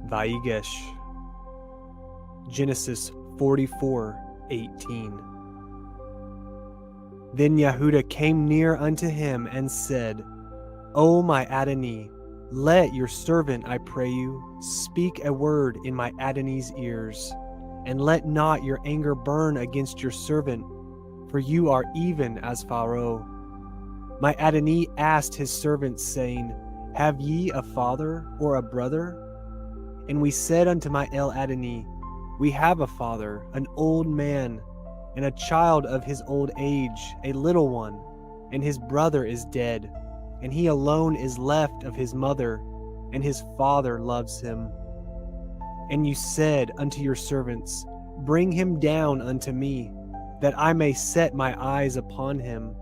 Vayigash. Genesis 44:18. Then Yahuah came near unto him and said, O my Adonai, let your servant, I pray you, speak a word in my Adonai's ears, and let not your anger burn against your servant, for you are even as Pharaoh. My Adonai asked his servants, saying, Have ye a father or a brother? And we said unto my El Adonai, We have a father, an old man, and a child of his old age, a little one, and his brother is dead, and he alone is left of his mother, and his father loves him. And you said unto your servants, Bring him down unto me, that I may set my eyes upon him.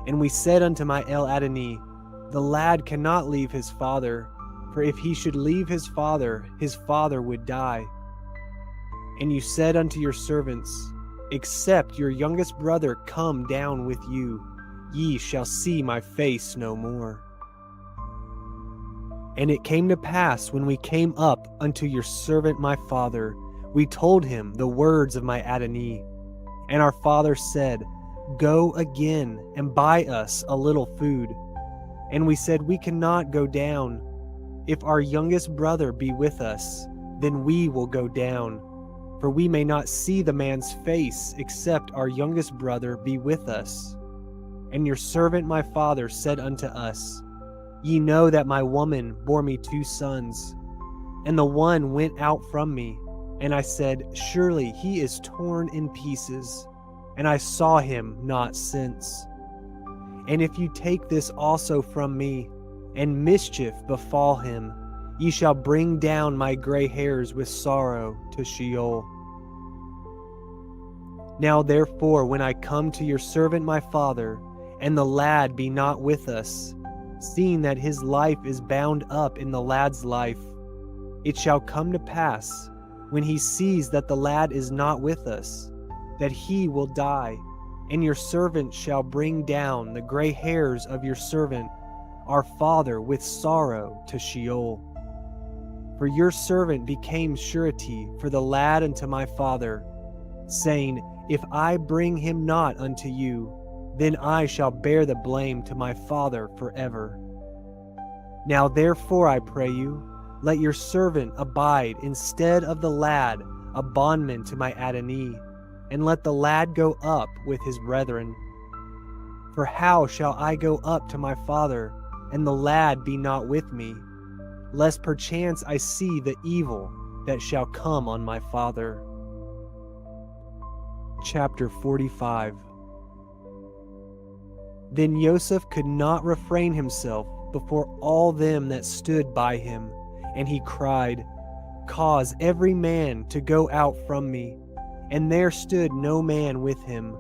And we said unto my El Adonai, The lad cannot leave his father, for if he should leave his father would die. And you said unto your servants, Except your youngest brother come down with you, ye shall see my face no more. And it came to pass, when we came up unto your servant my father, we told him the words of my Adonai. And our father said, Go again and buy us a little food. And we said, We cannot go down. If our youngest brother be with us, then we will go down. For we may not see the man's face, except our youngest brother be with us. And your servant my father said unto us, Ye know that my woman bore me 2 sons, and the one went out from me. And I said, Surely he is torn in pieces, and I saw him not since. And if you take this also from me, and mischief befall him, ye shall bring down my gray hairs with sorrow to Sheol. Now therefore, when I come to your servant my father, and the lad be not with us, seeing that his life is bound up in the lad's life, it shall come to pass, when he sees that the lad is not with us, that he will die, and your servant shall bring down the gray hairs of your servant, our father, with sorrow to Sheol. For your servant became surety for the lad unto my father, saying, If I bring him not unto you, then I shall bear the blame to my father forever. Now therefore I pray you, let your servant abide instead of the lad, a bondman to my Adonai, and let the lad go up with his brethren. For how shall I go up to my father, and the lad be not with me, lest perchance I see the evil that shall come on my father? Chapter 45. Then Joseph could not refrain himself before all them that stood by him, and he cried, Cause every man to go out from me. And there stood no man with him,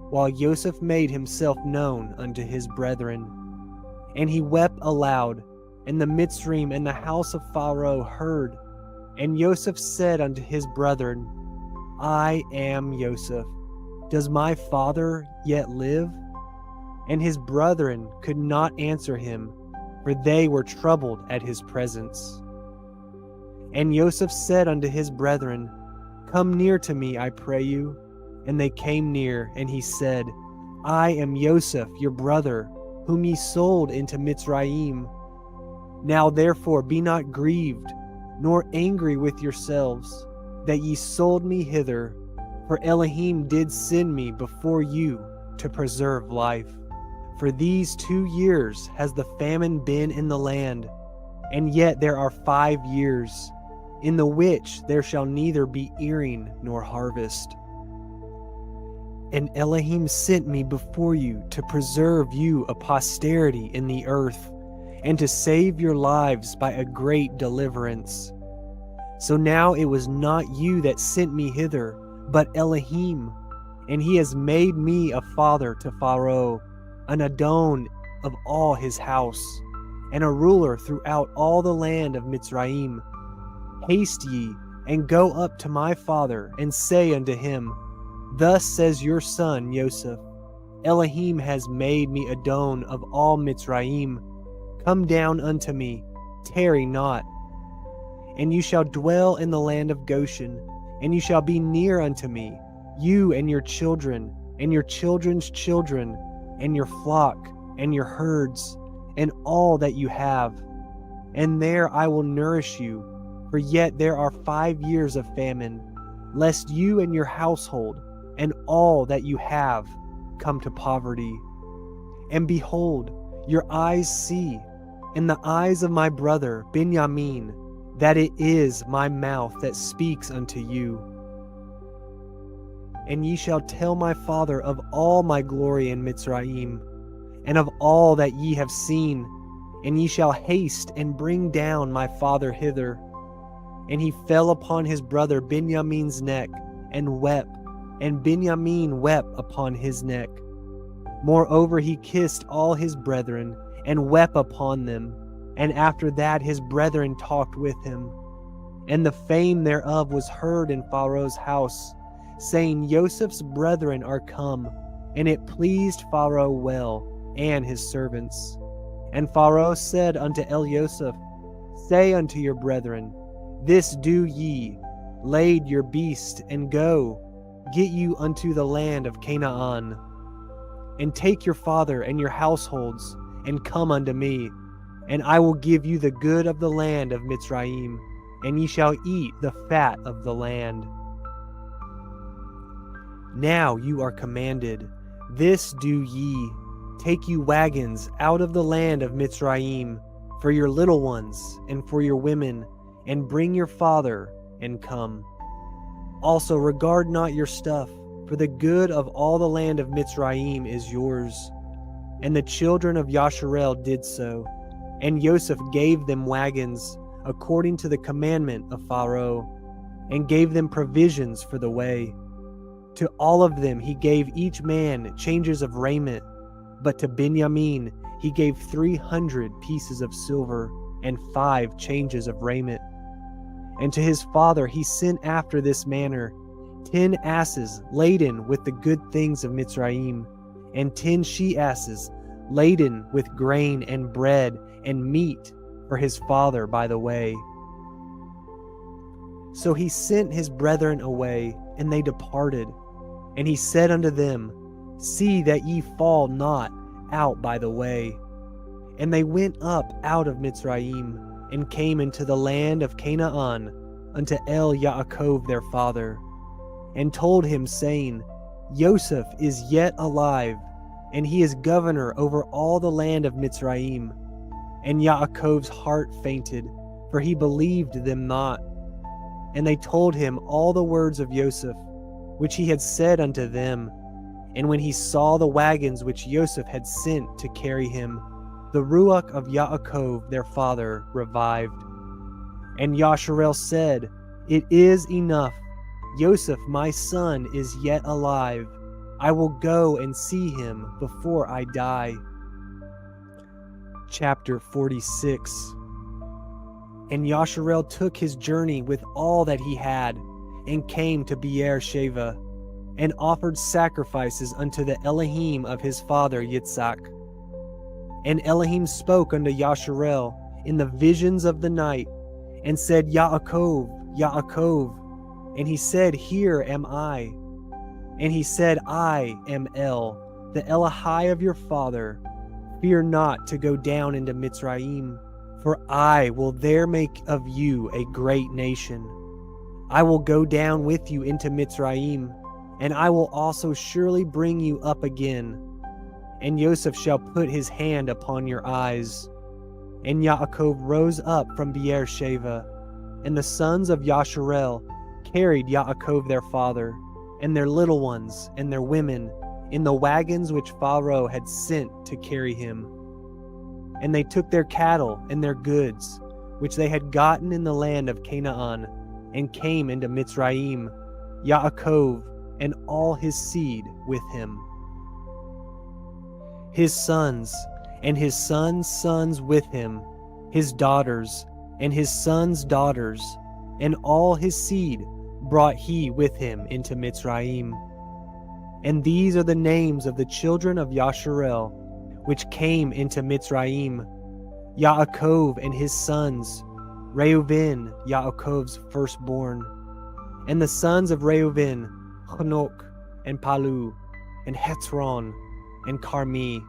while Joseph made himself known unto his brethren. And he wept aloud, and the Mitzrayim and the house of Pharaoh heard. And Joseph said unto his brethren, I am Joseph. Does my father yet live? And his brethren could not answer him, for they were troubled at his presence. And Joseph said unto his brethren, Come near to me, I pray you. And they came near, and he said, I am Joseph, your brother, whom ye sold into Mitzrayim. Now therefore be not grieved, nor angry with yourselves, that ye sold me hither, for Elohim did send me before you to preserve life. For these 2 years has the famine been in the land, and yet there are 5 years, in the which there shall neither be earing nor harvest. And Elohim sent me before you to preserve you a posterity in the earth, and to save your lives by a great deliverance. So now it was not you that sent me hither, but Elohim, and he has made me a father to Pharaoh, an Adon of all his house, and a ruler throughout all the land of Mitzrayim. Haste ye, and go up to my father, and say unto him, Thus says your son Joseph, Elohim has made me Adon of all Mitzrayim. Come down unto me, tarry not. and you shall dwell in the land of Goshen, and you shall be near unto me, you and your children, and your children's children, and your flock, and your herds, and all that you have. And there I will nourish you, for yet there are 5 years of famine, lest you and your household, and all that you have, come to poverty. And behold, your eyes see, and the eyes of my brother Benjamin, that it is my mouth that speaks unto you. And ye shall tell my father of all my glory in Mitzrayim, and of all that ye have seen, and ye shall haste and bring down my father hither. And he fell upon his brother Benjamin's neck, and wept, and Benjamin wept upon his neck. Moreover, he kissed all his brethren, and wept upon them. And after that his brethren talked with him. And the fame thereof was heard in Pharaoh's house, saying, Joseph's brethren are come. And it pleased Pharaoh well, and his servants. And Pharaoh said unto Elioseph, Say unto your brethren, This do ye, lade your beast, and go, get you unto the land of Canaan. And take your father and your households, and come unto me, and I will give you the good of the land of Mitzrayim, and ye shall eat the fat of the land. Now you are commanded, this do ye, take you wagons out of the land of Mitzrayim, for your little ones, and for your women, and bring your father, and come. Also regard not your stuff, for the good of all the land of Mitzrayim is yours. And the children of Yasharel did so, and Joseph gave them wagons, according to the commandment of Pharaoh, and gave them provisions for the way. To all of them he gave each man changes of raiment, but to Benjamin he gave 300 pieces of silver, and 5 changes of raiment. And to his father he sent after this manner 10 asses laden with the good things of Mitzrayim, and 10 she-asses laden with grain and bread and meat for his father by the way. So he sent his brethren away, and they departed. And he said unto them, See that ye fall not out by the way. And they went up out of Mitzrayim, and came into the land of Canaan, unto Yaakov their father, and told him, saying, Joseph is yet alive, and he is governor over all the land of Mitzrayim. And Yaakov's heart fainted, for he believed them not. And they told him all the words of Joseph, which he had said unto them. And when he saw the wagons which Joseph had sent to carry him, the ruach of Yaakov their father revived. And Yasharel said, It is enough. Joseph my son is yet alive. I will go and see him before I die. Chapter 46. And Yasharel took his journey with all that he had, and came to Beer-sheva, and offered sacrifices unto the Elohim of his father Yitzhak. And Elohim spoke unto Yasharel in the visions of the night, and said, Yaakov, Yaakov. And he said, Here am I. And he said, I am El, the Elohai of your father. Fear not to go down into Mitzrayim, for I will there make of you a great nation. I will go down with you into Mitzrayim, and I will also surely bring you up again. And Joseph shall put his hand upon your eyes. And Yaakov rose up from Beer-sheva, and the sons of Yasharel carried Yaakov their father, and their little ones, and their women, in the wagons which Pharaoh had sent to carry him. And they took their cattle and their goods, which they had gotten in the land of Canaan, and came into Mitzrayim, Yaakov and all his seed with him. His sons, and his sons' sons with him, his daughters, and his sons' daughters, and all his seed brought he with him into Mitzrayim. And these are the names of the children of Yasharel, which came into Mitzrayim: Yaakov and his sons, Reuven, Yaakov's firstborn. And the sons of Reuven, Hanok, and Palu, and Hetzron, and Carmi.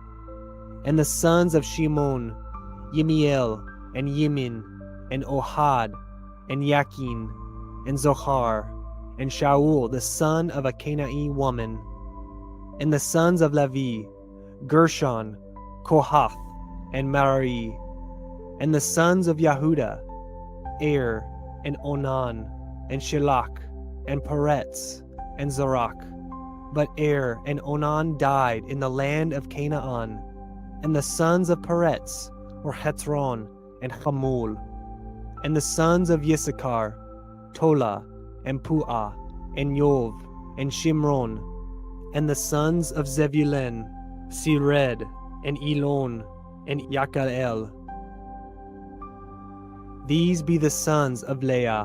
And the sons of Shimon, Yimiel, and Yimin, and Ohad, and Yakin, and Zohar, and Shaul, the son of a Canaanite woman. And the sons of Levi, Gershon, Kohath, and Merari. And the sons of Yehuda, and Onan, and Shelach, and Peretz, and Zarach. But and Onan died in the land of Canaan. And the sons of Peretz were Hetzron and Hamul. And the sons of Yissachar, Tola, and Puah, and Yov, and Shimron. And the sons of Zebulun, Sered, and Elon, and Yakalel. These be the sons of Leah,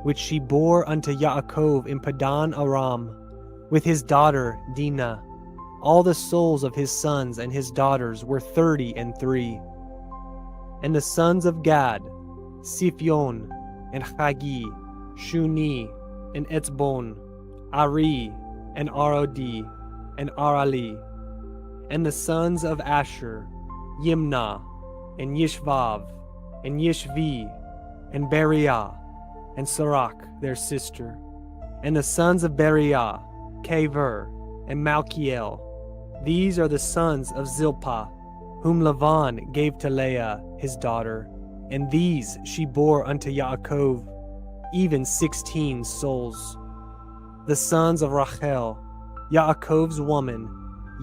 which she bore unto Yaakov in Padan Aram, with his daughter Dinah. All the souls of his sons and his daughters were 33. And the sons of Gad, Siphion, and Chagi, Shuni, and Etzbon, Ari, and Arodi, and Arali. And the sons of Asher, Yimnah, and Yishvav, and yhvh, and Beriah, and Sarach, their sister. And the sons of Beriah, Kaver, and Malkiel. These are the sons of Zilpah, whom Lavan gave to Leah, his daughter. And these she bore unto Yaakov, even 16 souls. The sons of Rachel, Yaakov's woman,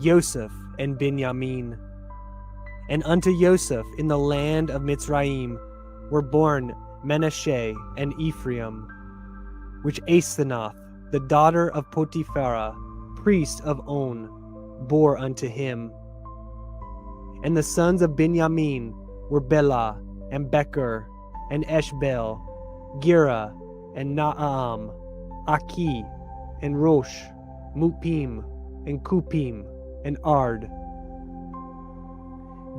Joseph and Binyamin. And unto Joseph in the land of Mitzrayim were born Menashe and Ephraim, which Asenath, the daughter of Potiphera, priest of On, bore unto him. And the sons of Binyamin were Bela, and Becher, and Eshbel, Gira, and Naam, Aki, and Rosh, Mupim, and Kupim, and Ard.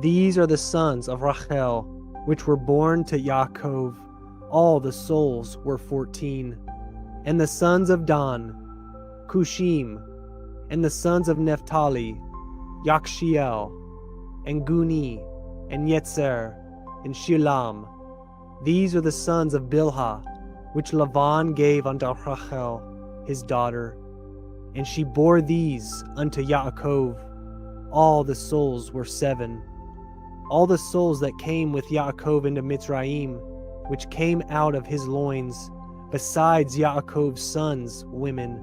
These are the sons of Rachel, which were born to Yaakov. All the souls were 14. And the sons of Dan, Cushim. And the sons of Naphtali, Yakshiel, and Guni, and Yetzer, and Shilam. These are the sons of Bilhah, which Lavan gave unto Rachel, his daughter. And she bore these unto Yaakov. All the souls were 7. All the souls that came with Yaakov into Mitzrayim, which came out of his loins, besides Yaakov's sons, women,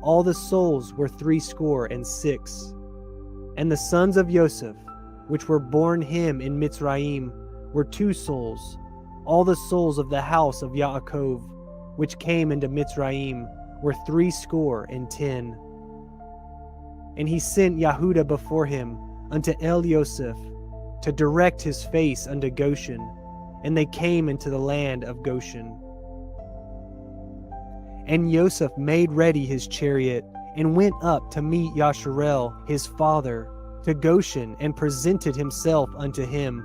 all the souls were 66. And the sons of Joseph, which were born him in Mitzrayim, were 2 souls. All the souls of the house of Yaakov, which came into Mitzrayim, were 70. And he sent Yehuda before him unto El Yosef, to direct his face unto Goshen, and they came into the land of Goshen. And Joseph made ready his chariot, and went up to meet Yasharel his father, to Goshen, and presented himself unto him.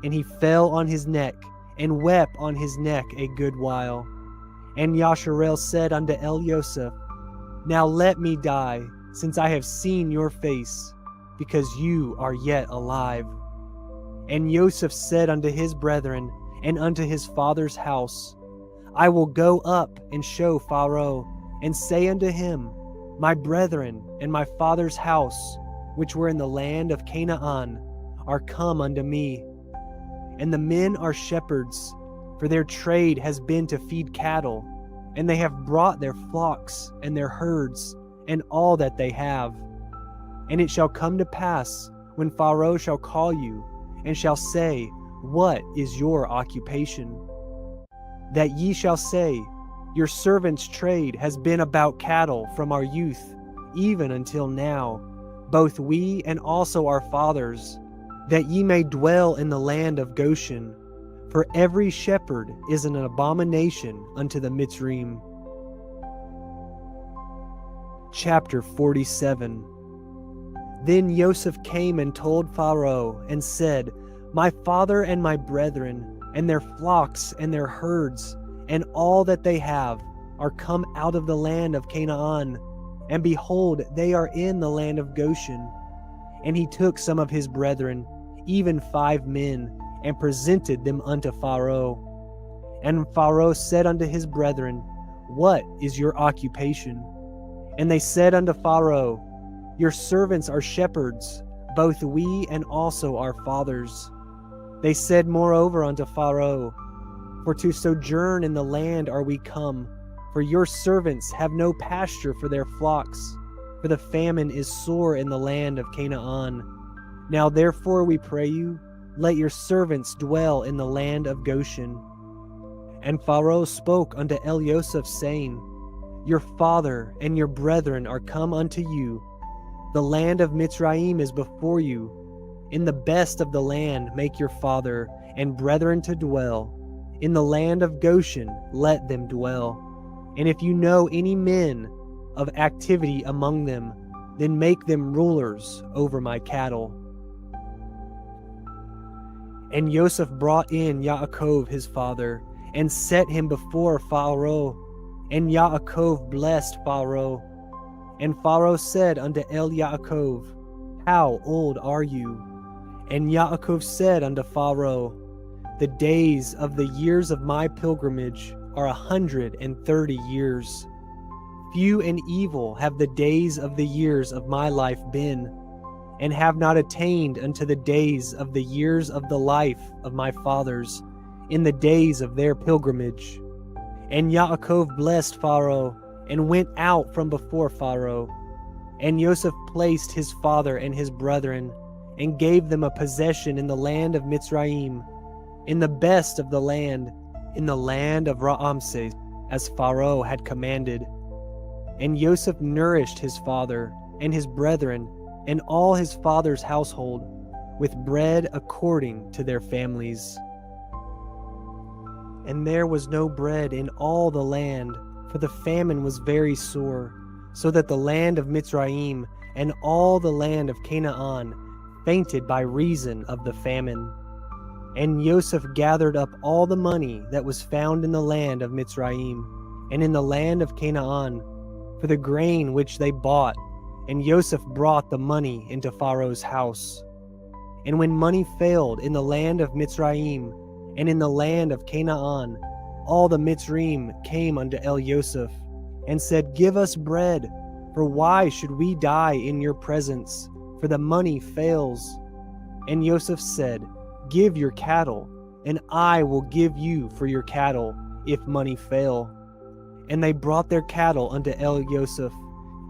And he fell on his neck, and wept on his neck a good while. And Yasharel said unto El Yosef, Now let me die, since I have seen your face, because you are yet alive. And Joseph said unto his brethren, and unto his father's house, I will go up and show Pharaoh, and say unto him, My brethren and my father's house, which were in the land of Canaan, are come unto me. And the men are shepherds, for their trade has been to feed cattle, and they have brought their flocks and their herds, and all that they have. And it shall come to pass, when Pharaoh shall call you, and shall say, What is your occupation? That ye shall say, Your servant's trade has been about cattle from our youth, even until now, both we and also our fathers, that ye may dwell in the land of Goshen. For every shepherd is an abomination unto the Mitzrayim. Chapter 47. Then Joseph came and told Pharaoh, and said, My father and my brethren, and their flocks and their herds, and all that they have, are come out of the land of Canaan. And behold, they are in the land of Goshen. And he took some of his brethren, even 5 men, and presented them unto Pharaoh. And Pharaoh said unto his brethren, What is your occupation? And they said unto Pharaoh, Your servants are shepherds, both we and also our fathers. They said moreover unto Pharaoh, For to sojourn in the land are we come, for your servants have no pasture for their flocks, for the famine is sore in the land of Canaan. Now therefore we pray you, let your servants dwell in the land of Goshen. And Pharaoh spoke unto Yosef, saying, Your father and your brethren are come unto you. The land of Mitzrayim is before you. In the best of the land make your father and brethren to dwell. In the land of Goshen let them dwell. And if you know any men of activity among them, then make them rulers over my cattle. And Joseph brought in Yaakov his father, and set him before Pharaoh. And Yaakov blessed Pharaoh. And Pharaoh said unto Yaakov, How old are you? And Yaakov said unto Pharaoh, The days of the years of my pilgrimage are 130 years. Few and evil have the days of the years of my life been, and have not attained unto the days of the years of the life of my fathers, in the days of their pilgrimage. And Yaakov blessed Pharaoh, and went out from before Pharaoh. And Joseph placed his father and his brethren, and gave them a possession in the land of Mitzrayim, in the best of the land, in the land of Ramses, as Pharaoh had commanded. And Joseph nourished his father and his brethren, and all his father's household, with bread according to their families. And there was no bread in all the land, for the famine was very sore, so that the land of Mitzrayim and all the land of Canaan fainted by reason of the famine. And Joseph gathered up all the money that was found in the land of Mitzrayim and in the land of Canaan, for the grain which they bought, and Joseph brought the money into Pharaoh's house. And when money failed in the land of Mitzrayim and in the land of Canaan, all the Mitzrayim came unto Joseph, and said, Give us bread, for why should we die in your presence? For the money fails. And Joseph said, Give your cattle, and I will give you for your cattle, if money fail. And they brought their cattle unto Joseph,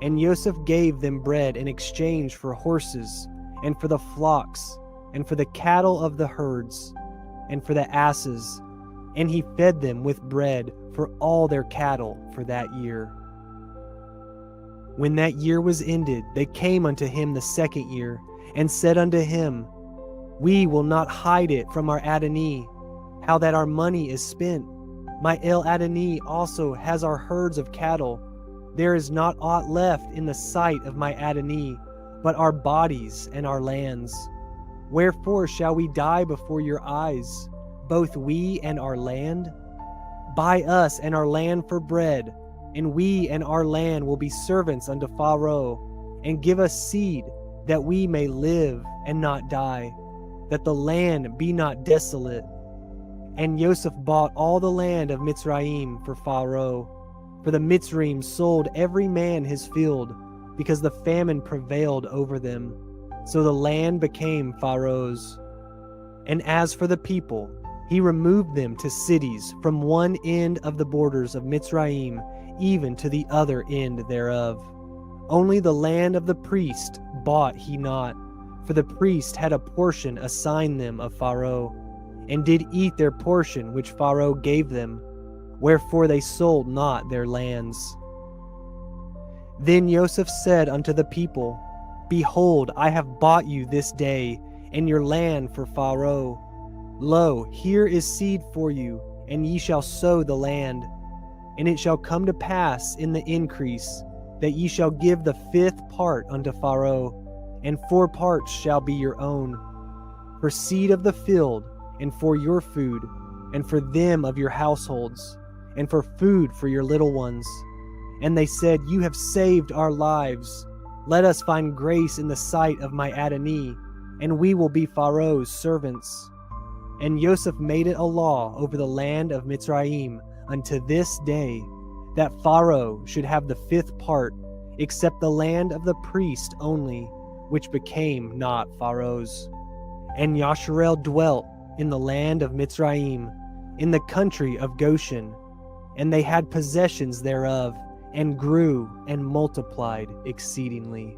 and Joseph gave them bread in exchange for horses, and for the flocks, and for the cattle of the herds, and for the asses, and he fed them with bread for all their cattle for that year. When that year was ended, they came unto him the second year, and said unto him, We will not hide it from our Adonai, how that our money is spent. My Adonai also has our herds of cattle. There is not aught left in the sight of my Adonai, but our bodies and our lands. Wherefore shall we die before your eyes, both we and our land? Buy us and our land for bread, and we and our land will be servants unto Pharaoh, and give us seed, that we may live and not die, that the land be not desolate. And Joseph bought all the land of Mitzrayim for Pharaoh, for the Mitzrayim sold every man his field, because the famine prevailed over them. So the land became Pharaoh's. And as for the people, he removed them to cities from one end of the borders of Mitzrayim even to the other end thereof. Only the land of the priest bought he not, for the priest had a portion assigned them of Pharaoh, and did eat their portion which Pharaoh gave them, wherefore they sold not their lands. Then Joseph said unto the people, Behold, I have bought you this day, and your land for Pharaoh. Lo, here is seed for you, and ye shall sow the land. And it shall come to pass in the increase, that ye shall give the 5th part unto Pharaoh, and 4 parts shall be your own, for seed of the field, and for your food, and for them of your households, and for food for your little ones. And they said, You have saved our lives. Let us find grace in the sight of my Adonai, and we will be Pharaoh's servants. And Joseph made it a law over the land of Mitzrayim unto this day, that Pharaoh should have the 5th part, except the land of the priest only, which became not Pharaoh's. And Yasharel dwelt in the land of Mitzrayim, in the country of Goshen, and they had possessions thereof, and grew and multiplied exceedingly.